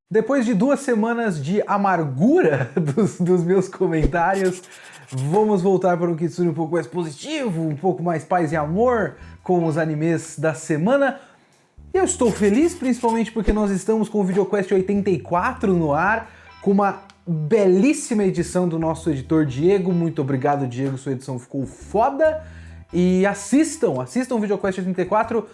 Depois de 2 semanas de amargura dos meus comentários, vamos voltar para um Kitsune um pouco mais positivo, um pouco mais paz e amor com os animes da semana. Eu estou feliz, principalmente porque nós estamos com o VideoQuest 84 no ar, com uma belíssima edição do nosso editor Diego. Muito obrigado, Diego, sua edição ficou foda. E assistam o VideoQuest 84,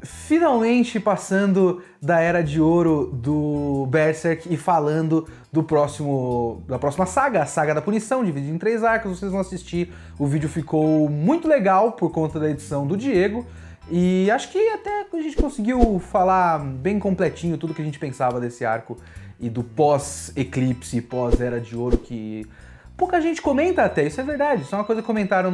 finalmente passando da Era de Ouro do Berserk e falando da próxima saga, a Saga da Punição, dividida em 3 arcos. Vocês vão assistir, o vídeo ficou muito legal por conta da edição do Diego, e acho que até a gente conseguiu falar bem completinho tudo que a gente pensava desse arco e do pós-eclipse, pós-Era de Ouro, que pouca gente comenta até, isso é verdade, isso é uma coisa que comentaram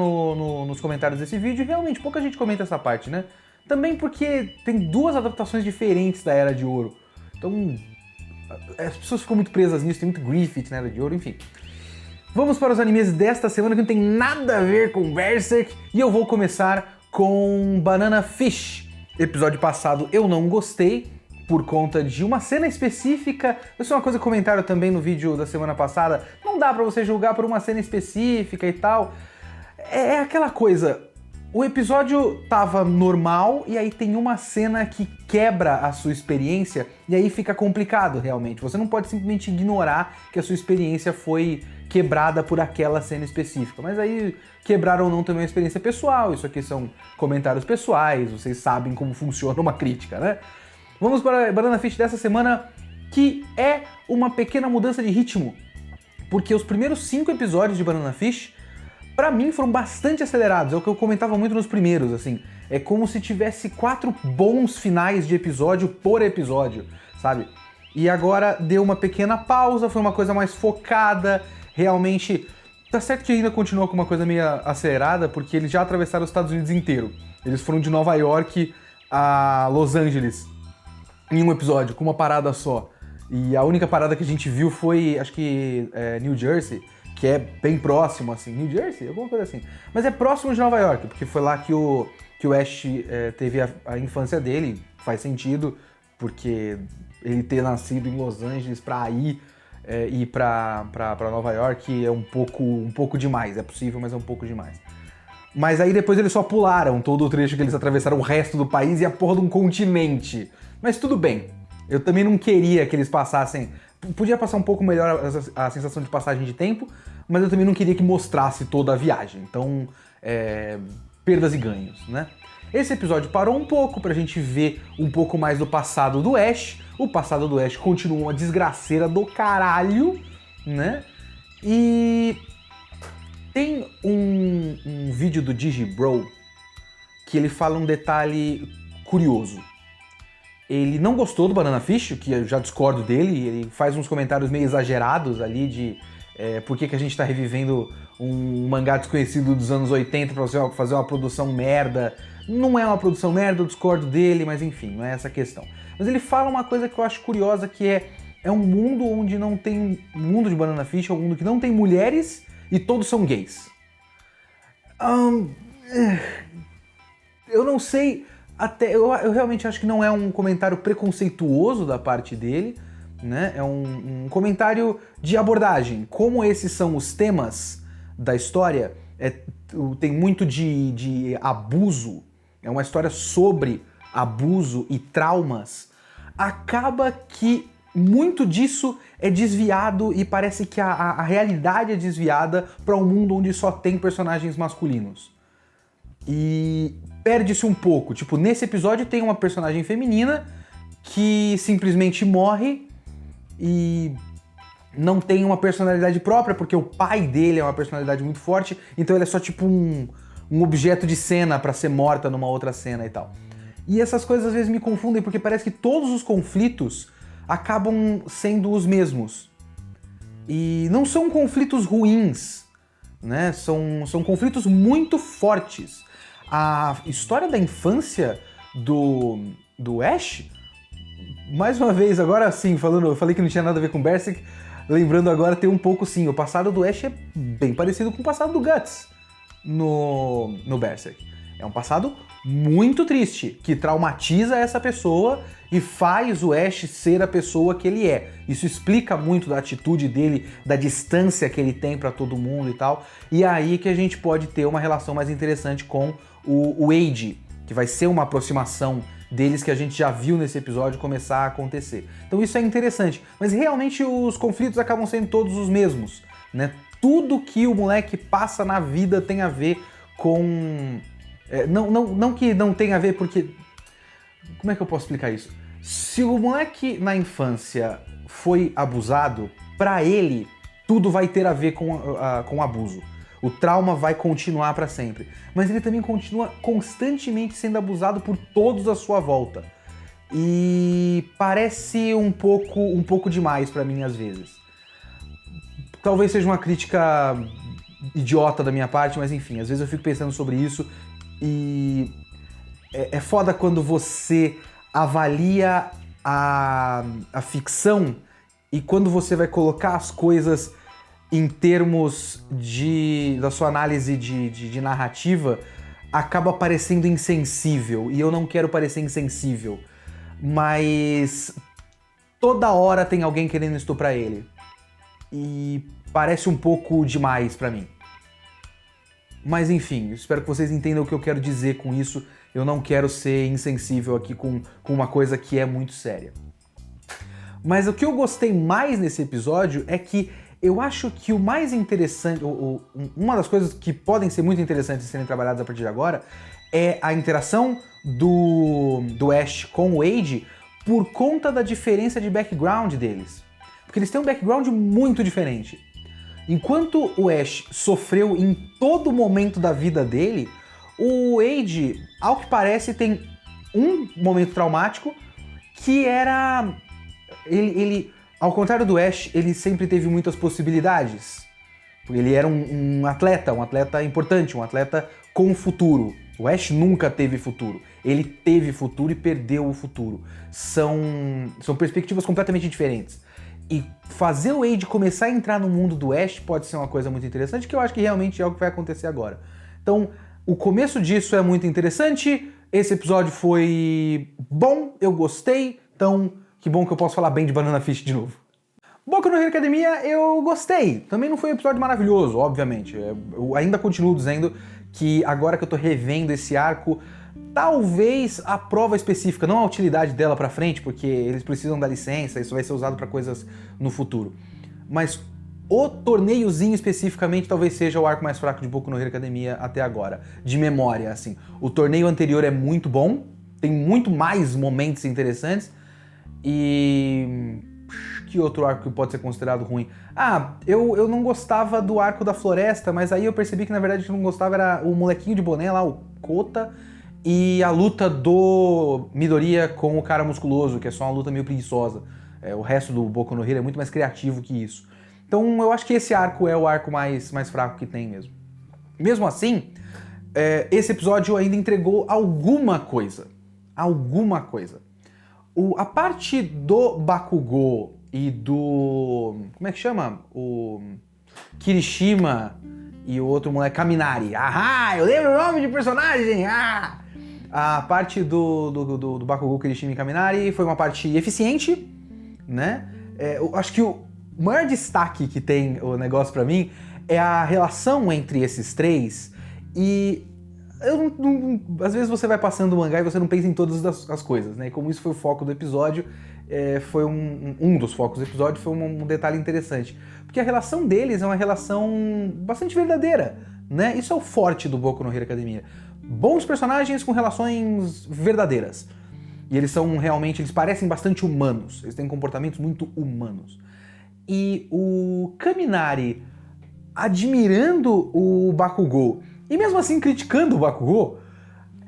nos comentários desse vídeo, e realmente pouca gente comenta essa parte, né? Também porque tem 2 adaptações diferentes da Era de Ouro. Então, as pessoas ficam muito presas nisso, tem muito Griffith na Era de Ouro, enfim. Vamos para os animes desta semana que não tem nada a ver com Berserk. E eu vou começar com Banana Fish. Episódio passado eu não gostei por conta de uma cena específica. Isso é uma coisa que comentaram também no vídeo da semana passada. Não dá pra você julgar por uma cena específica e tal. É aquela coisa... O episódio tava normal e aí tem uma cena que quebra a sua experiência e aí fica complicado realmente. Você não pode simplesmente ignorar que a sua experiência foi quebrada por aquela cena específica. Mas aí, quebrar ou não também é uma experiência pessoal, isso aqui são comentários pessoais, vocês sabem como funciona uma crítica, né? Vamos para a Banana Fish dessa semana, que é uma pequena mudança de ritmo, porque os primeiros 5 episódios de Banana Fish pra mim foram bastante acelerados, é o que eu comentava muito nos primeiros, assim. É como se tivesse 4 bons finais de episódio por episódio, sabe? E agora deu uma pequena pausa, foi uma coisa mais focada, realmente... Tá certo que ainda continua com uma coisa meio acelerada, porque eles já atravessaram os Estados Unidos inteiro. Eles foram de Nova York a Los Angeles em um episódio, com uma parada só. E a única parada que a gente viu foi, acho que, New Jersey, que é bem próximo, assim, New Jersey, alguma coisa assim. Mas é próximo de Nova York, porque foi lá que o Ash teve a infância dele, faz sentido, porque ele ter nascido em Los Angeles pra ir pra Nova York é um pouco demais, é possível, mas é um pouco demais. Mas aí depois eles só pularam todo o trecho que eles atravessaram o resto do país e a porra de um continente. Mas tudo bem, eu também não queria que eles passassem... Podia passar um pouco melhor a sensação de passagem de tempo, mas eu também não queria que mostrasse toda a viagem. Então, perdas e ganhos, né? Esse episódio parou um pouco pra gente ver um pouco mais do passado do Ash. O passado do Ash continua uma desgraceira do caralho, né? E tem um vídeo do Digibro que ele fala um detalhe curioso. Ele não gostou do Banana Fish, que eu já discordo dele, ele faz uns comentários meio exagerados ali de por que a gente tá revivendo um mangá desconhecido dos anos 80 pra fazer uma produção merda. Não é uma produção merda, eu discordo dele, mas enfim, não é essa a questão. Mas ele fala uma coisa que eu acho curiosa, que é um mundo onde não tem... O mundo de Banana Fish é um mundo que não tem mulheres e todos são gays. Eu não sei... Eu realmente acho que não é um comentário preconceituoso da parte dele, né? É um comentário de abordagem. Como esses são os temas da história, tem muito de abuso, é uma história sobre abuso e traumas, acaba que muito disso é desviado e parece que a realidade é desviada para um mundo onde só tem personagens masculinos. E perde-se um pouco. Tipo, nesse episódio tem uma personagem feminina que simplesmente morre e não tem uma personalidade própria, porque o pai dele é uma personalidade muito forte, então ele é só tipo um objeto de cena pra ser morta numa outra cena e tal. E essas coisas às vezes me confundem, porque parece que todos os conflitos acabam sendo os mesmos. E não são conflitos ruins, né? São conflitos muito fortes. A história da infância do Ash, mais uma vez, agora sim, eu falei que não tinha nada a ver com Berserk, lembrando agora, tem um pouco sim, o passado do Ash é bem parecido com o passado do Guts no Berserk. É um passado muito triste, que traumatiza essa pessoa e faz o Ash ser a pessoa que ele é. Isso explica muito da atitude dele, da distância que ele tem pra todo mundo e tal. E é aí que a gente pode ter uma relação mais interessante com o Wade, que vai ser uma aproximação deles que a gente já viu nesse episódio começar a acontecer. Então isso é interessante, mas realmente os conflitos acabam sendo todos os mesmos, né? Tudo que o moleque passa na vida tem a ver com... não que não tenha a ver, porque... Como é que eu posso explicar isso? Se o moleque na infância foi abusado, pra ele tudo vai ter a ver com abuso. O trauma vai continuar pra sempre. Mas ele também continua constantemente sendo abusado por todos à sua volta. E parece um pouco demais pra mim às vezes. Talvez seja uma crítica idiota da minha parte, mas enfim, às vezes eu fico pensando sobre isso e é foda quando você avalia a ficção e quando você vai colocar as coisas em termos da sua análise de narrativa, acaba parecendo insensível. E eu não quero parecer insensível, mas toda hora tem alguém querendo estuprar ele. E parece um pouco demais pra mim. Mas enfim, espero que vocês entendam o que eu quero dizer com isso. Eu não quero ser insensível aqui com uma coisa que é muito séria. Mas o que eu gostei mais nesse episódio é que eu acho que o mais interessante, uma das coisas que podem ser muito interessantes serem trabalhadas a partir de agora é a interação do Ash com o Wade por conta da diferença de background deles. Porque eles têm um background muito diferente. Enquanto o Ash sofreu em todo momento da vida dele, o Wade, ao que parece, tem um momento traumático que era... Ele, ao contrário do Ash, ele sempre teve muitas possibilidades. Ele era um atleta importante, um atleta com futuro. O Ash nunca teve futuro. Ele teve futuro e perdeu o futuro. São perspectivas completamente diferentes. E fazer o Wade começar a entrar no mundo do Ash pode ser uma coisa muito interessante, que eu acho que realmente é o que vai acontecer agora. Então, o começo disso é muito interessante. Esse episódio foi bom, eu gostei. Então, que bom que eu posso falar bem de Banana Fish de novo. Boku no Hero Academia, eu gostei. Também não foi um episódio maravilhoso, obviamente. Eu ainda continuo dizendo que agora que eu tô revendo esse arco, talvez a prova específica, não a utilidade dela pra frente, porque eles precisam da licença, isso vai ser usado pra coisas no futuro. Mas o torneiozinho especificamente talvez seja o arco mais fraco de Boku no Hero Academia até agora. De memória, assim. O torneio anterior é muito bom, tem muito mais momentos interessantes. E... que outro arco que pode ser considerado ruim? Eu não gostava do arco da floresta, mas aí eu percebi que na verdade o que eu não gostava era o molequinho de boné lá, o Kota, e a luta do Midoriya com o cara musculoso, que é só uma luta meio preguiçosa. O resto do Boku no Hero é muito mais criativo que isso. Então eu acho que esse arco é o arco mais fraco que tem mesmo. Mesmo assim, esse episódio ainda entregou alguma coisa. Alguma coisa. A parte do Bakugou e do... como é que chama? O Kirishima e o outro moleque, Kaminari. Ahá, eu lembro o nome de personagem! Ah! A parte do Bakugou, Kirishima e Kaminari foi uma parte eficiente, né? Eu acho que o maior destaque que tem o negócio pra mim é a relação entre esses três e... às vezes você vai passando o mangá e você não pensa em todas as coisas, né? E como isso foi o foco do episódio, foi um dos focos do episódio, foi um detalhe interessante. Porque a relação deles é uma relação bastante verdadeira, né? Isso é o forte do Boku no Hero Academia. Bons personagens com relações verdadeiras. E eles são realmente, eles parecem bastante humanos. Eles têm comportamentos muito humanos. E o Kaminari admirando o Bakugou e mesmo assim criticando o Bakugou,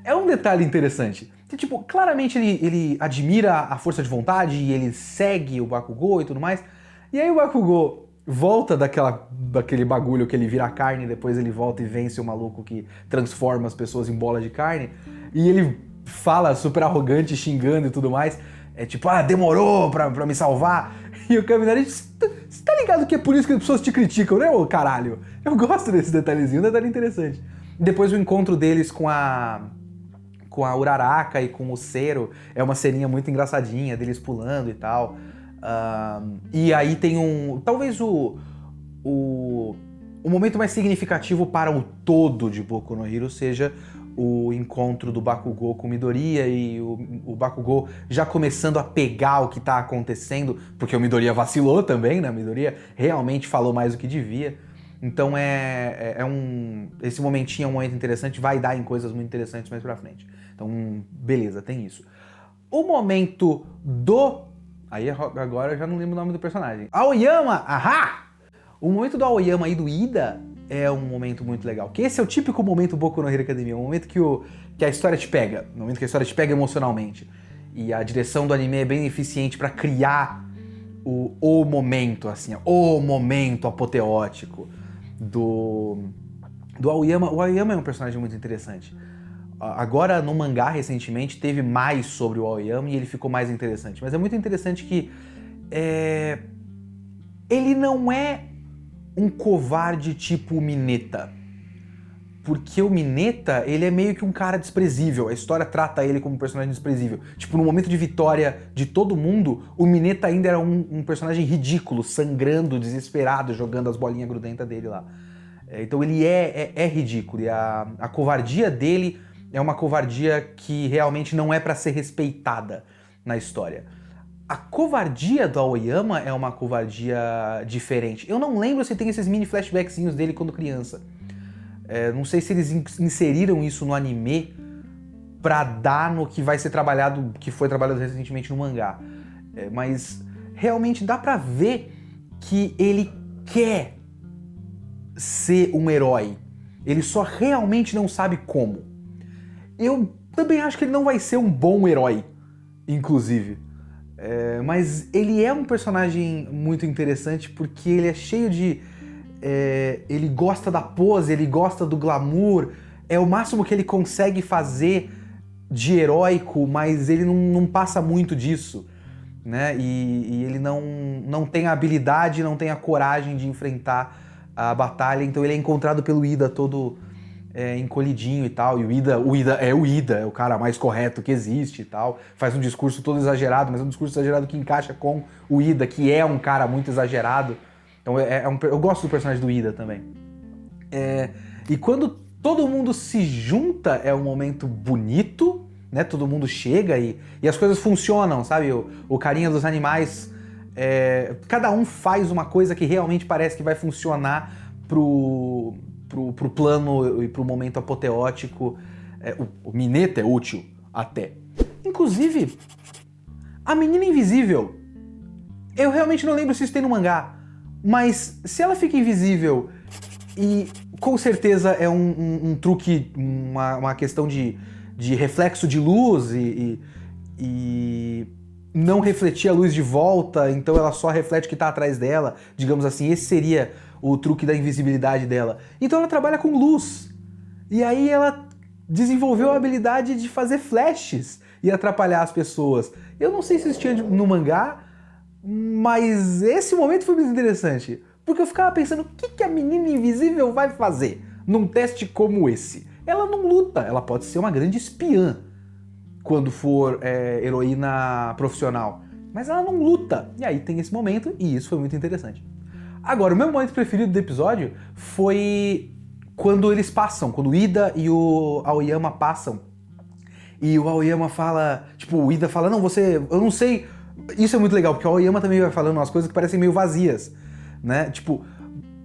é um detalhe interessante. Que, tipo, claramente ele admira a força de vontade e ele segue o Bakugou e tudo mais. E aí o Bakugou volta daquele bagulho que ele vira carne, depois ele volta e vence o maluco que transforma as pessoas em bola de carne. E ele fala super arrogante, xingando e tudo mais. É tipo, demorou pra me salvar. E o Kaminari diz, você tá ligado que é por isso que as pessoas te criticam, né, ô caralho? Eu gosto desse detalhezinho, um detalhe interessante. Depois o encontro deles com com a Uraraka e com o Zero. É uma ceninha muito engraçadinha deles pulando e tal. E aí tem talvez o momento mais significativo para o todo de Boku no Hero seja o encontro do Bakugou com o Midoriya e o Bakugou já começando a pegar o que tá acontecendo, porque o Midoriya vacilou também, né? O Midoriya realmente falou mais do que devia. Então esse momentinho é um momento interessante, vai dar em coisas muito interessantes mais pra frente. Então, beleza, tem isso. O momento Aí agora eu já não lembro o nome do personagem. Aoyama! Ahá! O momento do Aoyama e do Ida é um momento muito legal. Que esse é o típico momento Boku no Hero Academia. O momento que a história te pega. O momento que a história te pega emocionalmente. E a direção do anime é bem eficiente pra criar o momento, assim. O momento apoteótico do Aoyama. O Aoyama é um personagem muito interessante. Agora, no mangá, recentemente, teve mais sobre o Aoyama e ele ficou mais interessante. Mas é muito interessante que ele não é um covarde tipo o Mineta. Porque o Mineta, ele é meio que um cara desprezível. A história trata ele como um personagem desprezível. Tipo, no momento de vitória de todo mundo, o Mineta ainda era um personagem ridículo, sangrando, desesperado, jogando as bolinhas grudentas dele lá. Então ele é ridículo. E a covardia dele é uma covardia que realmente não é pra ser respeitada na história. A covardia do Aoyama é uma covardia diferente. Eu não lembro se tem esses mini flashbackzinhos dele quando criança. Não sei se eles inseriram isso no anime pra dar no que vai ser trabalhado, que foi trabalhado recentemente no mangá. Mas realmente dá pra ver que ele quer ser um herói. Ele só realmente não sabe como. Eu também acho que ele não vai ser um bom herói, inclusive. Mas ele é um personagem muito interessante porque ele é cheio de... ele gosta da pose, ele gosta do glamour, é o máximo que ele consegue fazer de heróico, mas ele não passa muito disso, né? E ele não tem a habilidade, não tem a coragem de enfrentar a batalha, então ele é encontrado pelo Ida todo encolhidinho e tal, e o Ida é o cara mais correto que existe e tal, faz um discurso todo exagerado, mas é um discurso exagerado que encaixa com o Ida, que é um cara muito exagerado. Então eu gosto do personagem do Ida também. E quando todo mundo se junta é um momento bonito, né? Todo mundo chega e as coisas funcionam, sabe? O carinha dos animais, cada um faz uma coisa que realmente parece que vai funcionar pro plano e pro momento apoteótico. O Mineta é útil até. Inclusive, a menina invisível, eu realmente não lembro se isso tem no mangá. Mas se ela fica invisível e com certeza é um truque, uma questão de reflexo de luz e não refletir a luz de volta, então ela só reflete o que está atrás dela, digamos assim, esse seria o truque da invisibilidade dela. Então ela trabalha com luz. E aí ela desenvolveu a habilidade de fazer flashes e atrapalhar as pessoas. Eu não sei se isso tinha no mangá, mas esse momento foi muito interessante, porque eu ficava pensando o que a menina invisível vai fazer num teste como esse. Ela não luta, ela pode ser uma grande espiã quando for heroína profissional, mas ela não luta. E aí tem esse momento e isso foi muito interessante. Agora, o meu momento preferido do episódio foi quando eles passam, quando o Ida e o Aoyama passam. E o Aoyama fala, tipo, o Ida fala, não, eu não sei. Isso é muito legal, porque o Aoyama também vai falando umas coisas que parecem meio vazias, né? Tipo,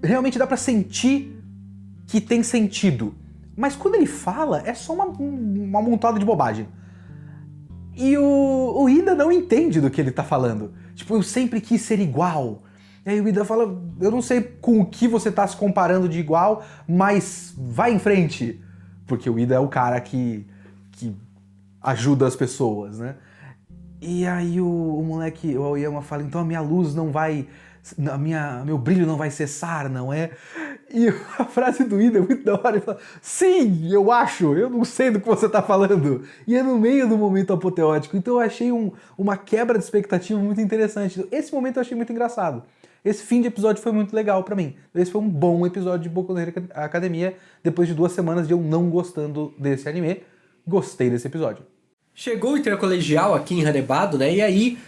realmente dá pra sentir que tem sentido. Mas quando ele fala, é só uma montada de bobagem. E o Ida não entende do que ele tá falando. Tipo, eu sempre quis ser igual. E aí o Ida fala, eu não sei com o que você tá se comparando de igual, mas vai em frente. Porque o Ida é o cara que ajuda as pessoas, né? E aí o moleque, o Aoyama fala, então a minha luz não vai... meu brilho não vai cessar, não é? E a frase do Ida é muito da hora, ele fala, sim, eu acho, eu não sei do que você tá falando. E é no meio do momento apoteótico, então eu achei uma quebra de expectativa muito interessante. Esse momento eu achei muito engraçado. Esse fim de episódio foi muito legal pra mim. Esse foi um bom episódio de Boku no Hero Academia, depois de 2 semanas de eu não gostando desse anime. Gostei desse episódio. Chegou o intercolegial aqui em Hanebado, né? E aí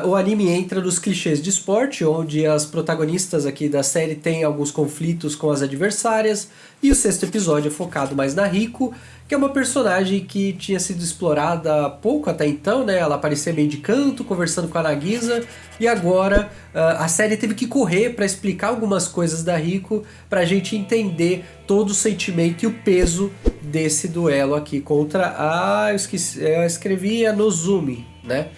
o anime entra nos clichês de esporte, onde as protagonistas aqui da série têm alguns conflitos com as adversárias. E o sexto episódio é focado mais na Riko, que é uma personagem que tinha sido explorada pouco até então, né? Ela aparecia meio de canto, conversando com a Nagisa. E agora a série teve que correr para explicar algumas coisas da Riko, pra gente entender todo o sentimento e o peso desse duelo aqui contra eu escrevi a Nozomi, né?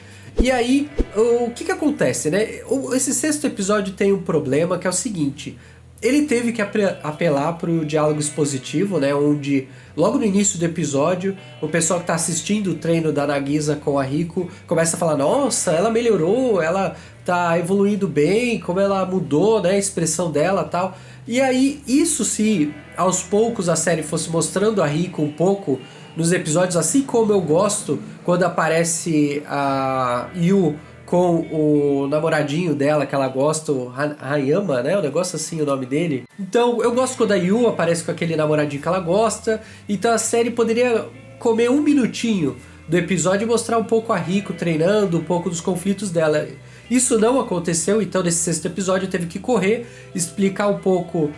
E aí, o que acontece, né? Esse sexto episódio tem um problema que é o seguinte: ele teve que apelar pro diálogo expositivo, né? Onde, logo no início do episódio, o pessoal que tá assistindo o treino da Nagisa com a Riko começa a falar: nossa, ela melhorou, ela tá evoluindo bem, como ela mudou, né? A expressão dela e tal. E aí, isso, se aos poucos a série fosse mostrando a Riko um pouco nos episódios, assim como eu gosto quando aparece a Yu com o namoradinho dela que ela gosta, o Hayama, né? Um negócio assim, o nome dele. Então, eu gosto quando a Yu aparece com aquele namoradinho que ela gosta. Então a série poderia comer um minutinho do episódio e mostrar um pouco a Riko treinando, um pouco dos conflitos dela. Isso não aconteceu, então nesse sexto episódio teve que correr, explicar um pouco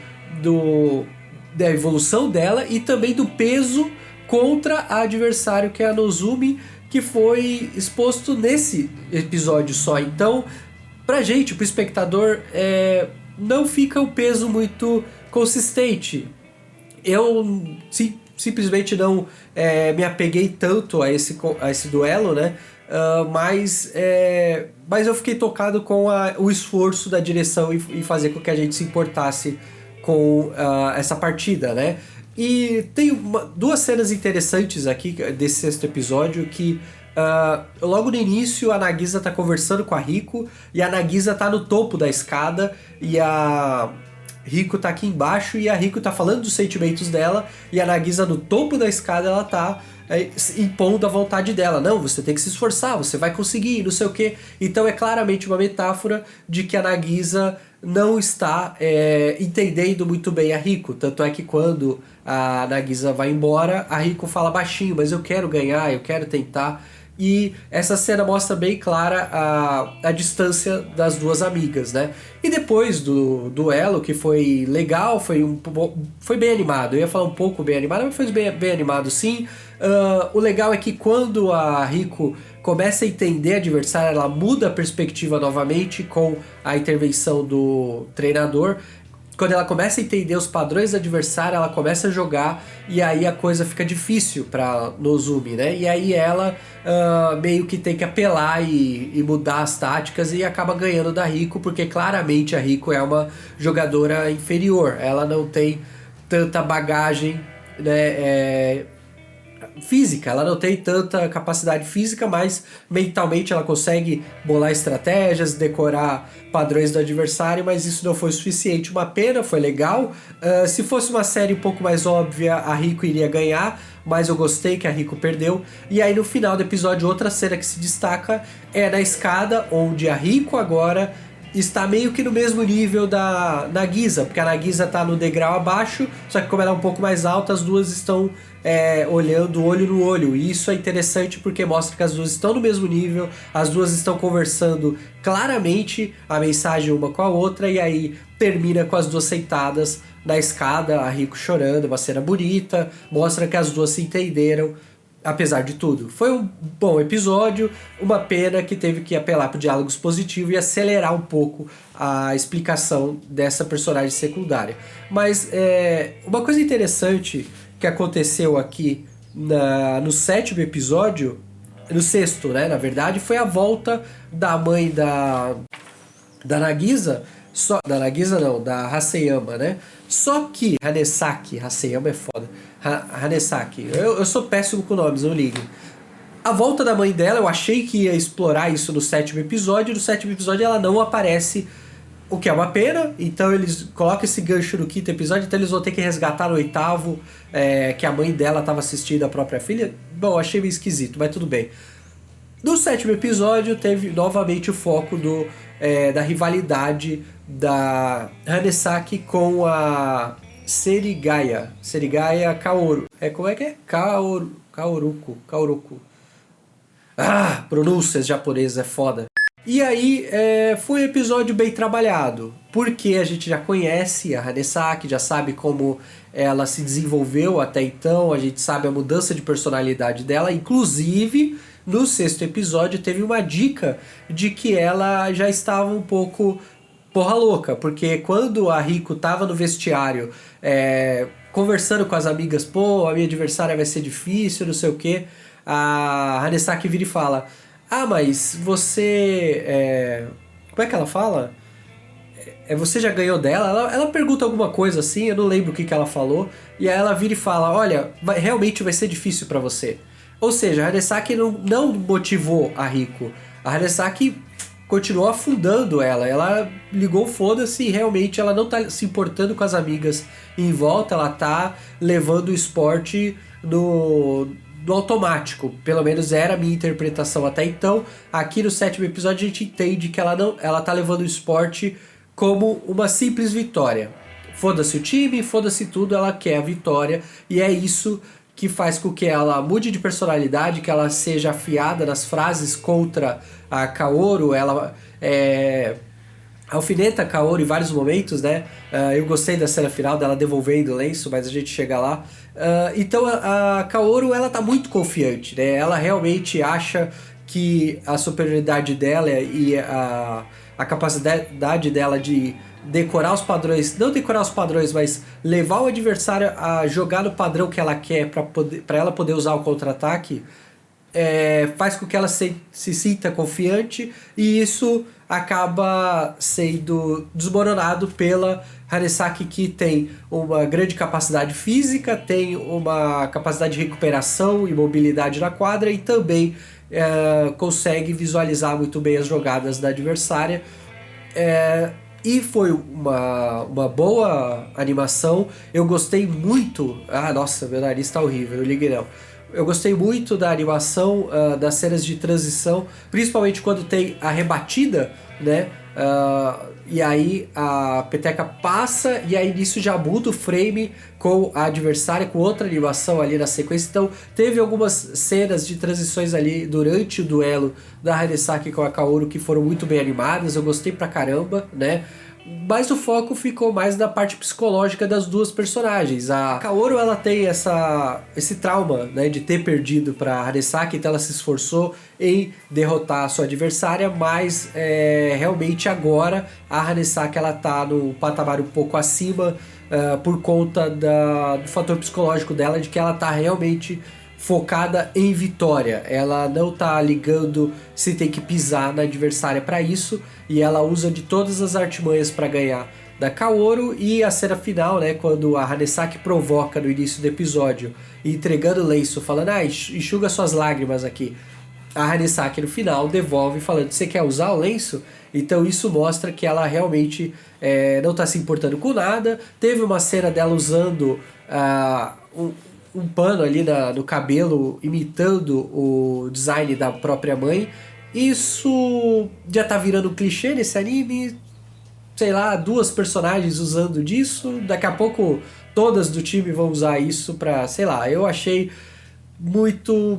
da evolução dela e também do peso contra a adversário que é a Nozomi, que foi exposto nesse episódio só. Então, pra gente, pro espectador, não fica um peso muito consistente. Eu simplesmente não me apeguei tanto a esse duelo, né? Mas eu fiquei tocado com o esforço da direção e fazer com que a gente se importasse com essa partida, né? E tem duas cenas interessantes aqui desse sexto episódio que logo no início a Nagisa tá conversando com a Riko e a Nagisa tá no topo da escada e a Riko tá aqui embaixo e a Riko tá falando dos sentimentos dela e a Nagisa no topo da escada ela tá impondo a vontade dela. Não, você tem que se esforçar, você vai conseguir, não sei o que. Então é claramente uma metáfora de que a Nagisa não está entendendo muito bem a Riko. Tanto é que quando a Nagisa vai embora, a Riko fala baixinho, mas eu quero ganhar, eu quero tentar. E essa cena mostra bem clara a distância das duas amigas, né? E depois do duelo, que foi legal, foi bem animado. Eu ia falar um pouco bem animado, mas foi bem animado sim. O legal é que quando a Riko começa a entender a adversária, ela muda a perspectiva novamente com a intervenção do treinador. Quando ela começa a entender os padrões da adversária, ela começa a jogar e aí a coisa fica difícil pra Nozomi, né? E aí ela meio que tem que apelar e mudar as táticas e acaba ganhando da Riko, porque claramente a Riko é uma jogadora inferior. Ela não tem tanta bagagem, né, física, ela não tem tanta capacidade física, mas mentalmente ela consegue bolar estratégias, decorar padrões do adversário, mas isso não foi suficiente. Uma pena, foi legal. Se fosse uma série um pouco mais óbvia, a Riko iria ganhar, mas eu gostei que a Riko perdeu. E aí no final do episódio, outra cena que se destaca é na escada, onde a Riko agora está meio que no mesmo nível da Nagisa, porque a Nagisa está no degrau abaixo, só que como ela é um pouco mais alta, as duas estão olhando olho no olho. E isso é interessante porque mostra que as duas estão no mesmo nível, as duas estão conversando claramente a mensagem uma com a outra, e aí termina com as duas sentadas na escada, a Riko chorando, uma cena bonita, mostra que as duas se entenderam. Apesar de tudo, foi um bom episódio, uma pena que teve que apelar para o diálogo expositivo e acelerar um pouco a explicação dessa personagem secundária. Mas uma coisa interessante que aconteceu aqui no sétimo episódio, no sexto, né, na verdade, foi a volta da mãe da Nagisa, da Nagisa não, da Haseyama, né? Só que Hanesaki, Haseyama é foda. Hanesaki, eu sou péssimo com nomes, não ligue. A volta da mãe dela, eu achei que ia explorar isso no sétimo episódio. No sétimo episódio ela não aparece, o que é uma pena. Então eles colocam esse gancho no quinto episódio, então eles vão ter que resgatar no oitavo, que a mãe dela estava assistindo a própria filha. Bom, achei meio esquisito, mas tudo bem. No sétimo episódio teve novamente o foco da rivalidade da Hanesaki com a Serigaya Kaoru. Como é que é? Kaoruko. Ah, pronúncias japonesas é foda. E aí, foi um episódio bem trabalhado, porque a gente já conhece a Hanesaki, já sabe como ela se desenvolveu até então, a gente sabe a mudança de personalidade dela, inclusive no 6º episódio teve uma dica de que ela já estava um pouco porra louca, porque quando a Riko tava no vestiário, conversando com as amigas, pô, a minha adversária vai ser difícil, não sei o que, a Hanesaki vira e fala: ah, mas você... como é que ela fala? Você já ganhou dela? Ela pergunta alguma coisa assim, eu não lembro o que ela falou. E aí ela vira e fala: olha, realmente vai ser difícil pra você. Ou seja, a Hanesaki não motivou a Riko. A Hanesaki continuou afundando ela. Ela ligou foda-se e realmente ela não tá se importando com as amigas em volta. Ela tá levando o esporte no automático, pelo menos era a minha interpretação até então. Aqui no 7º episódio a gente entende que ela tá levando o esporte como uma simples vitória. Foda-se o time, foda-se tudo, ela quer a vitória, e é isso que faz com que ela mude de personalidade, que ela seja afiada nas frases contra a Kaoru. Ela alfineta a Kaoru em vários momentos, né? Eu gostei da cena final dela devolvendo o lenço, mas a gente chega lá. Então a Kaoru, ela tá muito confiante, né? Ela realmente acha que a superioridade dela e a capacidade dela de decorar os padrões, não decorar os padrões, mas levar o adversário a jogar no padrão que ela quer para ela poder usar o contra-ataque, faz com que ela se sinta confiante, e isso acaba sendo desmoronado pela Hanesaki, que tem uma grande capacidade física, tem uma capacidade de recuperação e mobilidade na quadra, e também consegue visualizar muito bem as jogadas da adversária. E foi uma boa animação. Eu gostei muito... Ah, nossa, meu nariz tá horrível, eu liguei não. Eu gostei muito da animação, das cenas de transição, principalmente quando tem a rebatida, né? E aí a peteca passa e aí nisso já muda o frame com a adversária, com outra animação ali na sequência. Então teve algumas cenas de transições ali durante o duelo da Hanesaki com a Kaoru que foram muito bem animadas. Eu gostei pra caramba, né? Mas o foco ficou mais na parte psicológica das duas personagens. A Kaoru, ela tem esse trauma, né, de ter perdido para Hanesaki, então ela se esforçou em derrotar a sua adversária, mas realmente agora a Hanesaki, ela tá no patamar um pouco acima por conta do fator psicológico dela, de que ela tá realmente focada em vitória. Ela não tá ligando se tem que pisar na adversária para isso, e ela usa de todas as artimanhas para ganhar da Kaoru. E a cena final, né, quando a Hanesaki provoca no início do episódio, entregando o lenço, falando: ah, enxuga suas lágrimas aqui. A Hanesaki no final devolve falando: você quer usar o lenço? Então isso mostra que ela realmente não tá se importando com nada. Teve uma cena dela usando um pano ali no cabelo, imitando o design da própria mãe. Isso já tá virando um clichê nesse anime. Sei lá, 2 personagens usando disso. Daqui a pouco todas do time vão usar isso pra... Sei lá, eu achei muito...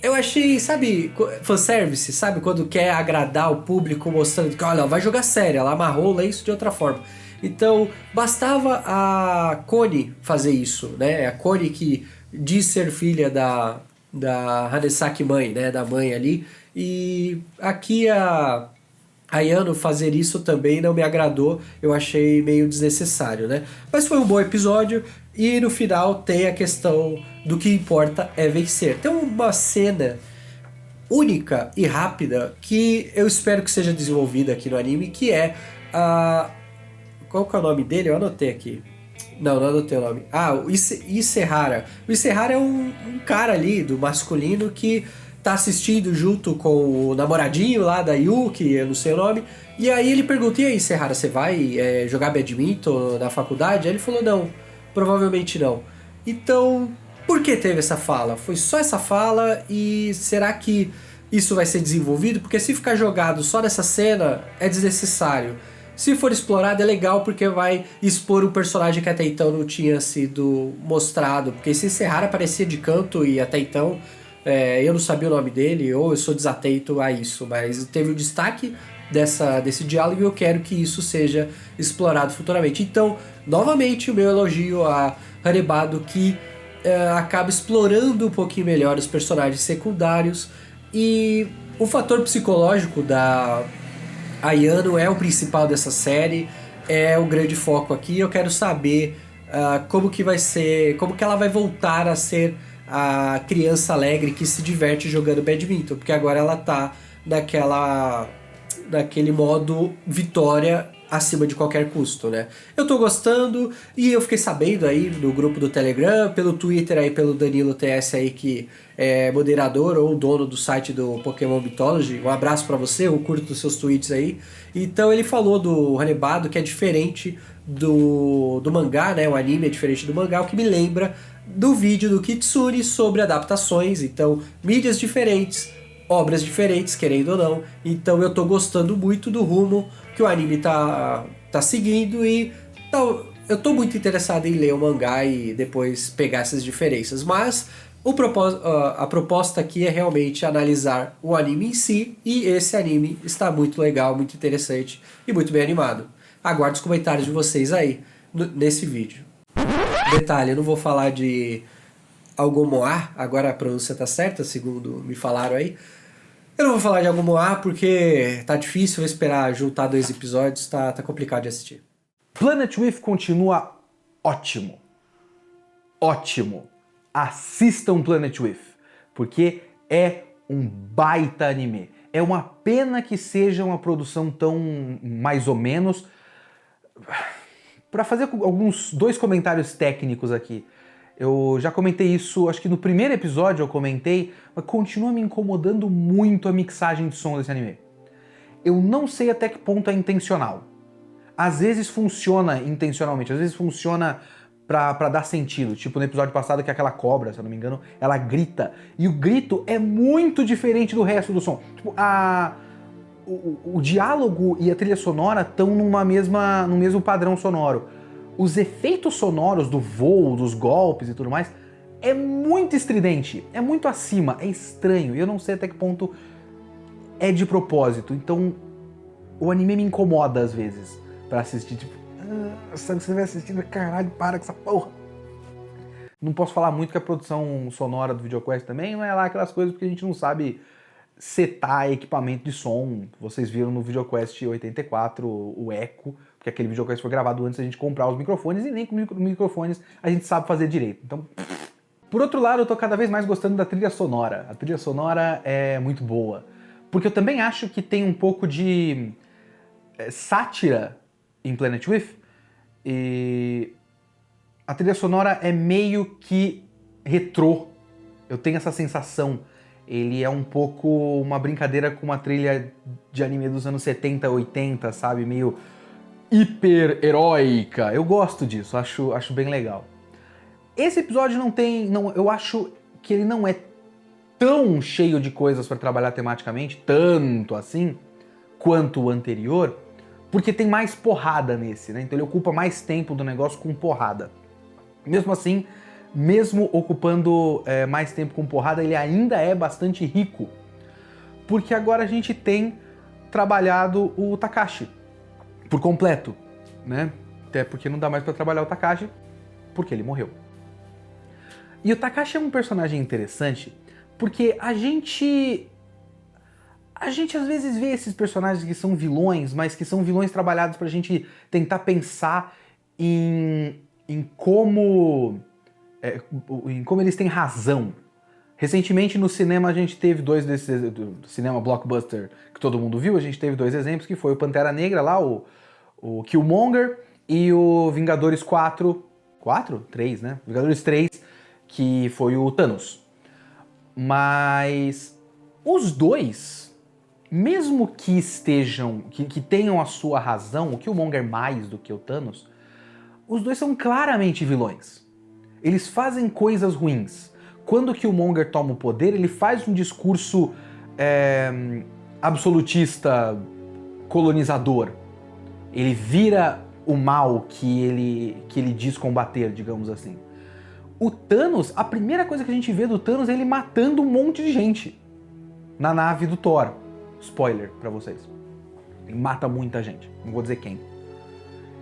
Eu achei, sabe, fanservice, sabe? Quando quer agradar o público mostrando que, olha, vai jogar sério. Ela amarrou o lenço de outra forma. Então, bastava a Connie fazer isso, né? A Connie, que diz ser filha da Hanesaki mãe, né? Da mãe ali. E aqui a Ayano fazer isso também não me agradou. Eu achei meio desnecessário, né? Mas foi um bom episódio. E no final tem a questão do que importa é vencer. Tem uma cena única e rápida que eu espero que seja desenvolvida aqui no anime, que é a... Qual que é o nome dele? Eu anotei aqui. Não anotei o nome. Ah, o Isehara. O Isehara é um cara ali, do masculino, que tá assistindo junto com o namoradinho lá da Yuki, eu não sei o nome. E aí ele pergunta: e aí, Isehara, você vai jogar badminton na faculdade? Aí ele falou: não, provavelmente não. Então, por que teve essa fala? Foi só essa fala, e será que isso vai ser desenvolvido? Porque se ficar jogado só nessa cena, é desnecessário. Se for explorado é legal porque vai expor um personagem que até então não tinha sido mostrado, porque se Serrara aparecia de canto e até então eu não sabia o nome dele, ou eu sou desatento a isso, mas teve o destaque desse diálogo e eu quero que isso seja explorado futuramente. Então, novamente, o meu elogio a Hanebado, que acaba explorando um pouquinho melhor os personagens secundários, e o fator psicológico da Ayano é o principal dessa série, é o grande foco aqui. Eu quero saber como que vai ser, como que ela vai voltar a ser a criança alegre que se diverte jogando badminton, porque agora ela tá naquele modo vitória acima de qualquer custo, né? Eu tô gostando e eu fiquei sabendo aí no grupo do Telegram, pelo Twitter aí, pelo Danilo TS aí, que é moderador ou dono do site do Pokémon Mythology. Um abraço pra você, eu curto os seus tweets aí. Então ele falou do Hanebado, que é diferente do mangá, né? O anime é diferente do mangá, o que me lembra do vídeo do Kitsune sobre adaptações. Então, mídias diferentes, obras diferentes, querendo ou não. Então eu tô gostando muito do rumo que o anime tá seguindo e eu tô muito interessado em ler o mangá e depois pegar essas diferenças. Mas a proposta aqui é realmente analisar o anime em si, e esse anime está muito legal, muito interessante e muito bem animado. Aguardo os comentários de vocês aí nesse vídeo. Detalhe, eu não vou falar de Algomoar, agora a pronúncia tá certa, segundo me falaram aí. Eu não vou falar de Algomoar porque tá difícil, vou esperar juntar 2 episódios, tá complicado de assistir. Planet With continua ótimo. Ótimo. Assistam Planet With, porque é um baita anime. É uma pena que seja uma produção tão mais ou menos. Para fazer alguns 2 comentários técnicos aqui. Eu já comentei isso, acho que no primeiro episódio eu comentei, mas continua me incomodando muito a mixagem de som desse anime. Eu não sei até que ponto é intencional. Às vezes funciona intencionalmente, às vezes funciona pra dar sentido. Tipo no episódio passado que aquela cobra, se eu não me engano, ela grita. E o grito é muito diferente do resto do som. Tipo, o diálogo e a trilha sonora estão no mesmo padrão sonoro. Os efeitos sonoros do voo, dos golpes e tudo mais, é muito estridente, é muito acima, é estranho, e eu não sei até que ponto é de propósito. Então, o anime me incomoda às vezes pra assistir, tipo, sabe, você vai assistindo, caralho, para com essa porra. Não posso falar muito que a produção sonora do VideoQuest também não é lá aquelas coisas, porque a gente não sabe setar equipamento de som. Vocês viram no VideoQuest 84 o Echo, porque aquele VideoQuest foi gravado antes da gente comprar os microfones, e nem com microfones a gente sabe fazer direito. Então, por outro lado, eu tô cada vez mais gostando da trilha sonora. A trilha sonora é muito boa, porque eu também acho que tem um pouco de sátira em Planet With, e a trilha sonora é meio que retrô. Eu tenho essa sensação. Ele é um pouco uma brincadeira com uma trilha de anime dos anos 70, 80, sabe? Meio hiper-heróica. Eu gosto disso, acho bem legal. Esse episódio eu acho que ele não é tão cheio de coisas para trabalhar tematicamente, tanto assim, quanto o anterior, porque tem mais porrada nesse, né? Então ele ocupa mais tempo do negócio com porrada. Mesmo assim, mesmo ocupando mais tempo com porrada, ele ainda é bastante rico, porque agora a gente tem trabalhado o Takashi por completo, né? Até porque não dá mais pra trabalhar o Takashi, porque ele morreu. E o Takashi é um personagem interessante, porque a gente às vezes vê esses personagens que são vilões, mas que são vilões trabalhados pra gente tentar pensar em como eles têm razão. Recentemente no cinema a gente teve 2 desses, do cinema blockbuster que todo mundo viu, a gente teve 2 exemplos, que foi o Pantera Negra lá, o Killmonger, e o Vingadores 4, 3, né? Vingadores 3, que foi o Thanos. Mas os 2, mesmo que que tenham a sua razão, o Killmonger mais do que o Thanos, os 2 são claramente vilões. Eles fazem coisas ruins. Quando o Killmonger toma o poder, ele faz um discurso absolutista, colonizador. Ele vira o mal que ele diz combater, digamos assim. O Thanos, a primeira coisa que a gente vê do Thanos é ele matando um monte de gente na nave do Thor. Spoiler pra vocês. Ele mata muita gente, não vou dizer quem.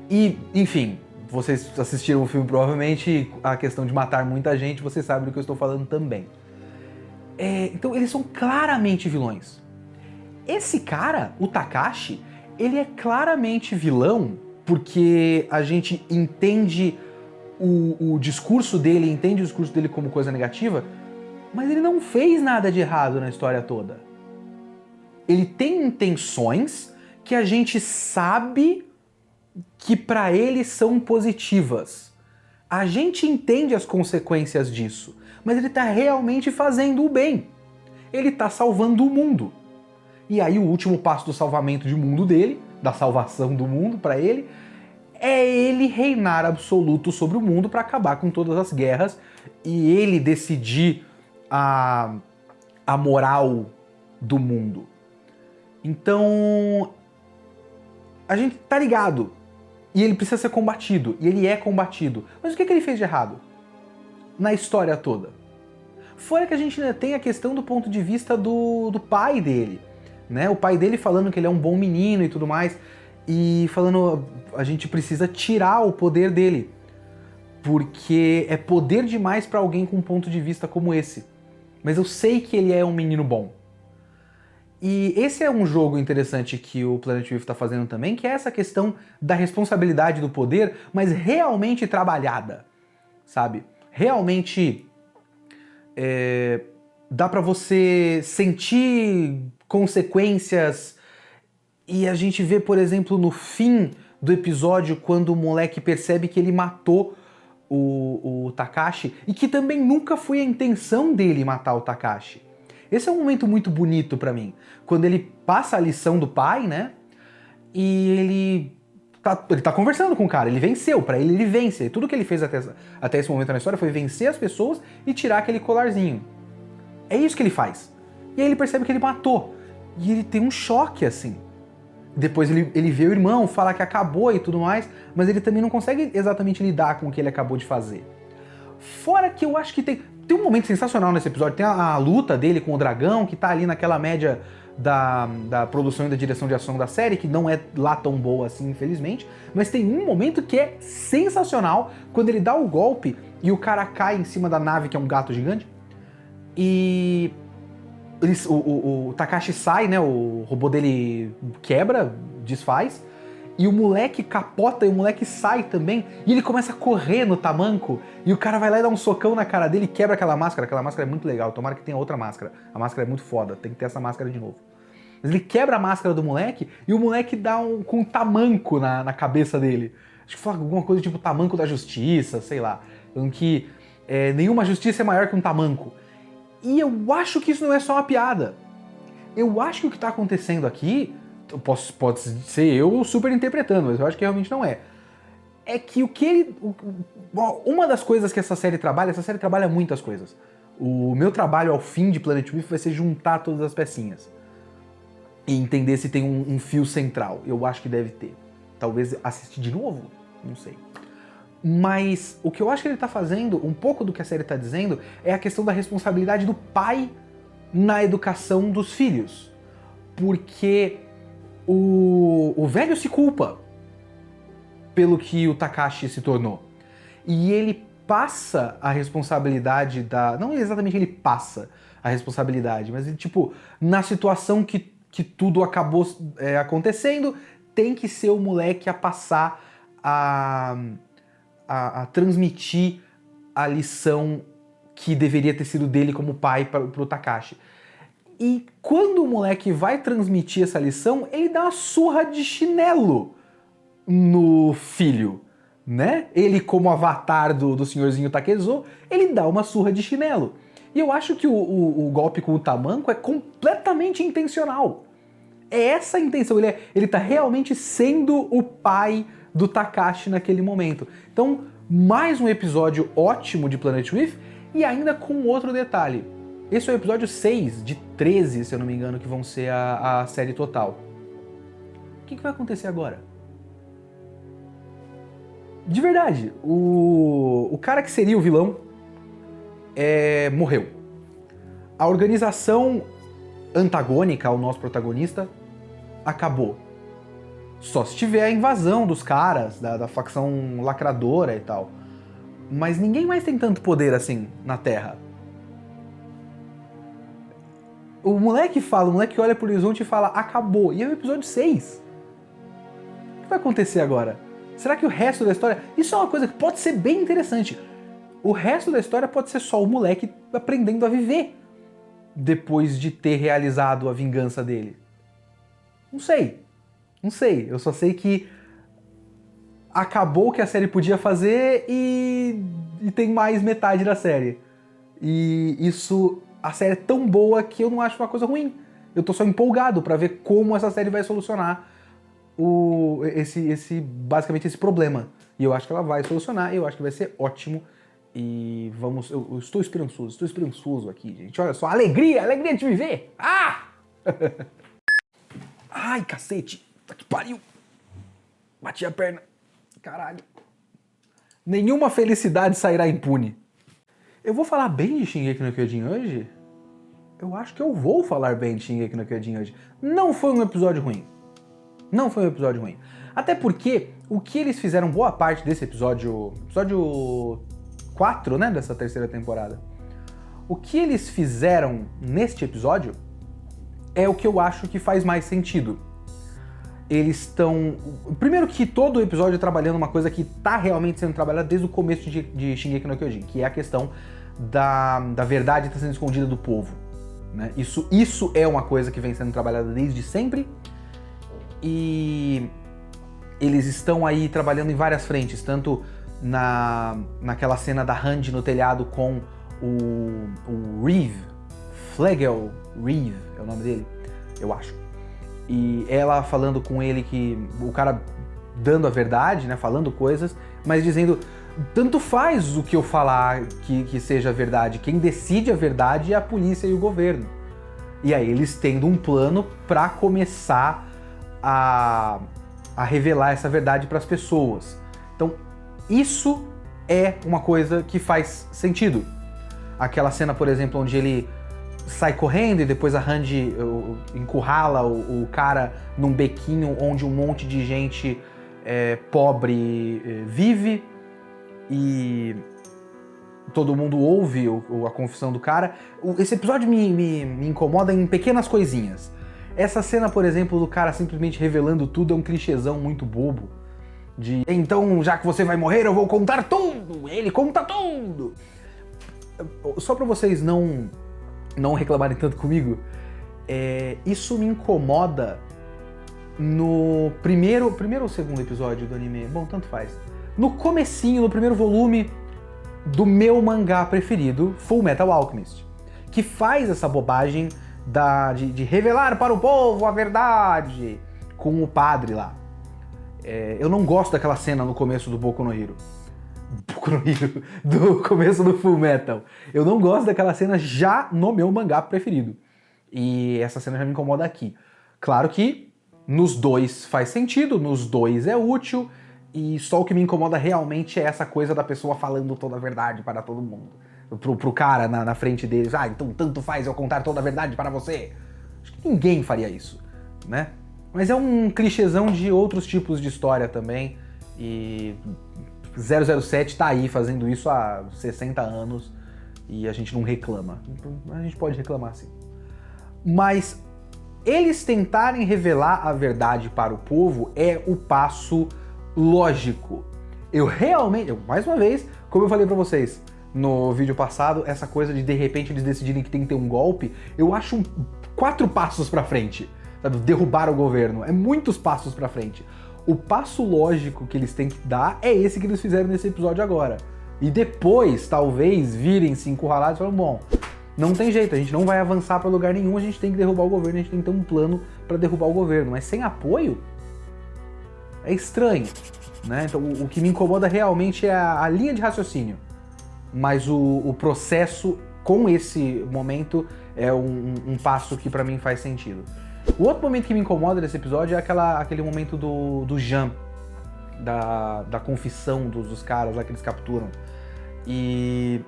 E, enfim, vocês assistiram o filme provavelmente, a questão de matar muita gente, vocês sabem do que eu estou falando também. Então eles são claramente vilões. Esse cara, o Takashi, ele é claramente vilão porque a gente entende o discurso dele, entende o discurso dele como coisa negativa, mas ele não fez nada de errado na história toda. Ele tem intenções que a gente sabe que para ele são positivas. A gente entende as consequências disso, mas ele está realmente fazendo o bem. Ele está salvando o mundo. E aí o último passo do salvamento de mundo dele, da salvação do mundo para ele, é ele reinar absoluto sobre o mundo para acabar com todas as guerras e ele decidir a moral do mundo. Então, a gente tá ligado. E ele precisa ser combatido. E ele é combatido. Mas o que ele fez de errado? Na história toda. Fora que a gente ainda tem a questão do ponto de vista do pai dele. Né? O pai dele falando que ele é um bom menino e tudo mais. E falando, a gente precisa tirar o poder dele. Porque é poder demais pra alguém com um ponto de vista como esse. Mas eu sei que ele é um menino bom. E esse é um jogo interessante que o Planet Rift está fazendo também, que é essa questão da responsabilidade do poder, mas realmente trabalhada, sabe? Realmente dá pra você sentir consequências e a gente vê, por exemplo, no fim do episódio, quando o moleque percebe que ele matou o Takashi e que também nunca foi a intenção dele matar o Takashi. Esse é um momento muito bonito pra mim. Quando ele passa a lição do pai, né? E ele tá conversando com o cara, ele venceu, pra ele vence. Tudo que ele fez até esse momento na história foi vencer as pessoas e tirar aquele colarzinho. É isso que ele faz. E aí ele percebe que ele matou. E ele tem um choque, assim. Depois ele vê o irmão, fala que acabou e tudo mais, mas ele também não consegue exatamente lidar com o que ele acabou de fazer. Fora que eu acho que tem um momento sensacional nesse episódio, tem a luta dele com o dragão, que tá ali naquela média da produção e da direção de ação da série, que não é lá tão boa assim, infelizmente, mas tem um momento que é sensacional, quando ele dá o golpe e o cara cai em cima da nave, que é um gato gigante, e o Takashi sai, né, o robô dele quebra, desfaz, e o moleque capota e o moleque sai também, e ele começa a correr no tamanco, e o cara vai lá e dá um socão na cara dele e quebra aquela máscara é muito legal, tomara que tenha outra máscara, a máscara é muito foda, tem que ter essa máscara de novo. Mas ele quebra a máscara do moleque, e o moleque dá com um tamanco na cabeça dele. Acho que foi alguma coisa tipo tamanco da justiça, sei lá, em que nenhuma justiça é maior que um tamanco. E eu acho que isso não é só uma piada. Eu acho que o que tá acontecendo aqui, pode ser eu super interpretando, mas eu acho que realmente não é. É que uma das coisas que essa série trabalha muitas coisas. O meu trabalho ao fim de Planet Rift vai ser juntar todas as pecinhas. E entender se tem um fio central. Eu acho que deve ter. Talvez assistir de novo? Não sei. Mas o que eu acho que ele tá fazendo, um pouco do que a série tá dizendo, é a questão da responsabilidade do pai na educação dos filhos. Porque o velho se culpa pelo que o Takashi se tornou. E ele passa a responsabilidade não exatamente ele passa a responsabilidade, mas ele, tipo, na situação que tudo acabou acontecendo, tem que ser o moleque a passar a transmitir a lição que deveria ter sido dele como pai pro Takashi. E quando o moleque vai transmitir essa lição, ele dá uma surra de chinelo no filho, né? Ele, como avatar do senhorzinho Takezo, ele dá uma surra de chinelo. E eu acho que o golpe com o tamanco é completamente intencional. É essa a intenção, ele tá realmente sendo o pai do Takashi naquele momento. Então, mais um episódio ótimo de Planet Rift e ainda com outro detalhe. Esse é o episódio 6 de 13, se eu não me engano, que vão ser a série total. O que vai acontecer agora? De verdade, o cara que seria o vilão morreu. A organização antagônica ao nosso protagonista acabou. Só se tiver a invasão dos caras, da facção lacradora e tal. Mas ninguém mais tem tanto poder assim na Terra. O moleque olha pro horizonte e fala, acabou. E é o episódio 6. O que vai acontecer agora? Será que o resto da história... Isso é uma coisa que pode ser bem interessante. O resto da história pode ser só o moleque aprendendo a viver depois de ter realizado a vingança dele. Não sei. Eu só sei que acabou o que a série podia fazer e tem mais metade da série. E isso... A série é tão boa que eu não acho uma coisa ruim. Eu tô só empolgado pra ver como essa série vai solucionar basicamente esse problema. E eu acho que ela vai solucionar, eu acho que vai ser ótimo. E vamos... Eu estou esperançoso aqui, gente. Olha só, alegria de viver! Ah! Ai, cacete! Tá que pariu! Bati a perna. Caralho. Nenhuma felicidade sairá impune. Eu vou falar bem de Shingeki no Kyojin hoje? Eu acho que eu vou falar bem de Shingeki no Kyojin hoje. Não foi um episódio ruim. Até porque o que eles fizeram boa parte desse episódio 4, né, dessa terceira temporada. O que eles fizeram neste episódio é o que eu acho que faz mais sentido. Eles estão... Primeiro que todo o episódio é trabalhando uma coisa que tá realmente sendo trabalhada desde o começo de Shingeki no Kyojin, que é a questão da verdade estar sendo escondida do povo. Né? Isso é uma coisa que vem sendo trabalhada desde sempre, e eles estão aí trabalhando em várias frentes, tanto naquela cena da Hanji no telhado com o Reeve, Flegel Reeve é o nome dele, eu acho. E ela falando com ele que o cara dando a verdade, né, falando coisas, mas dizendo, tanto faz o que eu falar que seja verdade, quem decide a verdade é a polícia e o governo. E aí eles tendo um plano para começar a revelar essa verdade para as pessoas. Então, isso é uma coisa que faz sentido. Aquela cena, por exemplo, onde ele sai correndo e depois a Hanji encurrala o cara num bequinho onde um monte de gente pobre vive e todo mundo ouve a confissão do cara. Esse episódio me incomoda em pequenas coisinhas. Essa cena, por exemplo, do cara simplesmente revelando tudo é um clichêzão muito bobo. Então, já que você vai morrer, eu vou contar tudo! Ele conta tudo! Só pra vocês não reclamarem tanto comigo, isso me incomoda no primeiro ou segundo episódio do anime, bom, tanto faz. No comecinho, no primeiro volume do meu mangá preferido, Fullmetal Alchemist, que faz essa bobagem de revelar para o povo a verdade com o padre lá. Eu não gosto daquela cena no começo do Boku no Hero, do começo do Fullmetal. Eu não gosto daquela cena já no meu mangá preferido. E essa cena já me incomoda aqui. Claro que nos dois faz sentido, nos dois é útil, e só o que me incomoda realmente é essa coisa da pessoa falando toda a verdade para todo mundo. Pro cara na frente deles, então tanto faz eu contar toda a verdade para você. Acho que ninguém faria isso, né? Mas é um clichêzão de outros tipos de história também, e 007 tá aí fazendo isso há 60 anos e a gente não reclama. A gente pode reclamar sim. Mas eles tentarem revelar a verdade para o povo é o passo lógico. Mais uma vez, como eu falei pra vocês no vídeo passado, essa coisa de repente eles decidirem que tem que ter um golpe, eu acho 4 passos pra frente, sabe? Derrubar o governo, é muitos passos pra frente. O passo lógico que eles têm que dar é esse que eles fizeram nesse episódio agora. E depois, talvez, virem-se encurralados e falam, bom, não tem jeito, a gente não vai avançar pra lugar nenhum, a gente tem que derrubar o governo, a gente tem que ter um plano pra derrubar o governo. Mas sem apoio, é estranho, né? Então o que me incomoda realmente é a linha de raciocínio. Mas o processo com esse momento é um passo que pra mim faz sentido. O outro momento que me incomoda desse episódio é aquele momento do Jean, da confissão dos caras lá que eles capturam. E...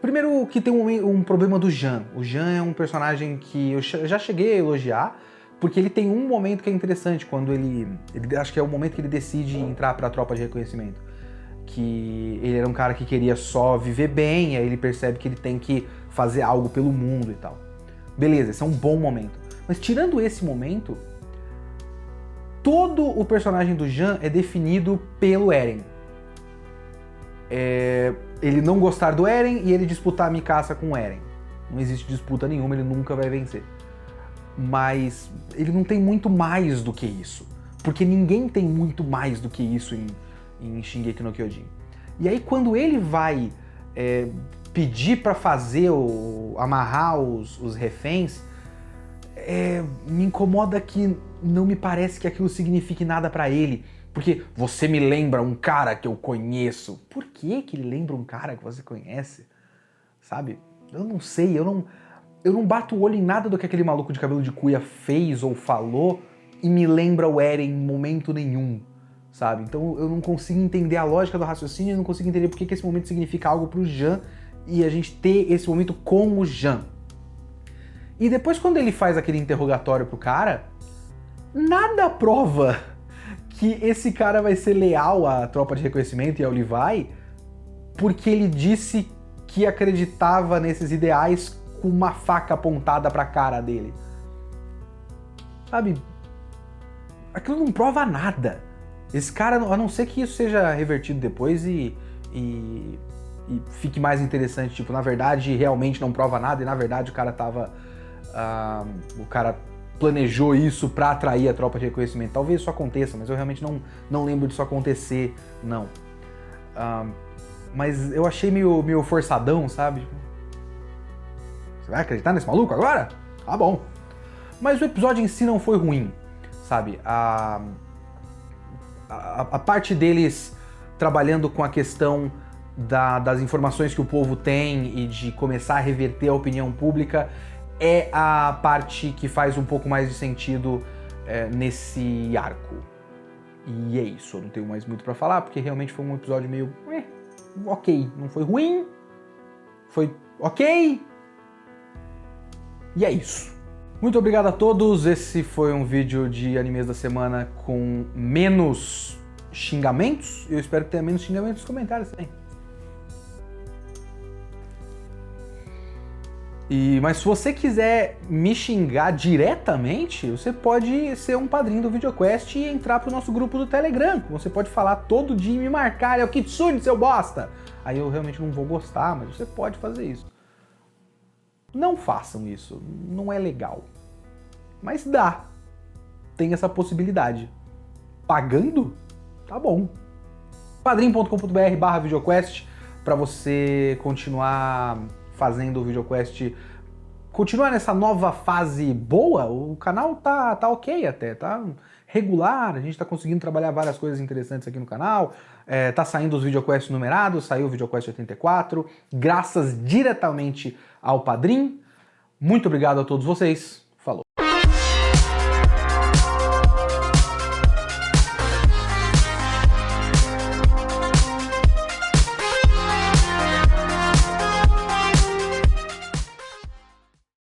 Primeiro que tem um problema do Jean. O Jean é um personagem que eu já cheguei a elogiar, porque ele tem um momento que é interessante, quando ele acho que é o momento que ele decide entrar pra tropa de reconhecimento. Que ele era um cara que queria só viver bem, e aí ele percebe que ele tem que fazer algo pelo mundo e tal. Beleza, esse é um bom momento. Mas tirando esse momento, todo o personagem do Jean é definido pelo Eren. Ele não gostar do Eren e ele disputar a Mikasa com o Eren. Não existe disputa nenhuma, ele nunca vai vencer. Mas ele não tem muito mais do que isso. Porque ninguém tem muito mais do que isso em Shingeki no Kyojin. E aí quando ele vai pedir pra fazer, amarrar os reféns, me incomoda que não me parece que aquilo signifique nada pra ele. Porque você me lembra um cara que eu conheço. Por que ele lembra um cara que você conhece? Sabe? Eu não sei, eu não bato o olho em nada do que aquele maluco de cabelo de cuia fez ou falou e me lembra o Eren em momento nenhum, sabe? Então eu não consigo entender a lógica do raciocínio, eu não consigo entender por que esse momento significa algo pro Jean e a gente ter esse momento com o Jean. E depois quando ele faz aquele interrogatório pro cara, nada prova que esse cara vai ser leal à tropa de reconhecimento e ao Levi porque ele disse que acreditava nesses ideais com uma faca apontada pra cara dele. Sabe? Aquilo não prova nada. Esse cara, a não ser que isso seja revertido depois e fique mais interessante, tipo, na verdade realmente não prova nada e na verdade o cara tava... o cara planejou isso pra atrair a tropa de reconhecimento. Talvez isso aconteça, mas eu realmente não lembro disso acontecer, não. Mas eu achei meio forçadão, sabe? Tipo, você vai acreditar nesse maluco agora? Tá bom. Mas o episódio em si não foi ruim, sabe? A parte deles trabalhando com a questão das informações que o povo tem e de começar a reverter a opinião pública é a parte que faz um pouco mais de sentido nesse arco. E é isso, eu não tenho mais muito pra falar, porque realmente foi um episódio meio... ok, não foi ruim, foi ok, e é isso. Muito obrigado a todos, esse foi um vídeo de animes da semana com menos xingamentos, eu espero que tenha menos xingamentos nos comentários também. Mas se você quiser me xingar diretamente, você pode ser um padrinho do VideoQuest e entrar pro nosso grupo do Telegram. Você pode falar todo dia e me marcar, é o Kitsune, seu bosta! Aí eu realmente não vou gostar, mas você pode fazer isso. Não façam isso, não é legal. Mas dá, tem essa possibilidade. Pagando? Tá bom. padrim.com.br/VideoQuest para você continuar fazendo o VideoQuest, continuar nessa nova fase boa. O canal tá ok até, tá regular, a gente tá conseguindo trabalhar várias coisas interessantes aqui no canal, tá saindo os VideoQuest numerados, saiu o VideoQuest 84, graças diretamente ao Padrim. Muito obrigado a todos vocês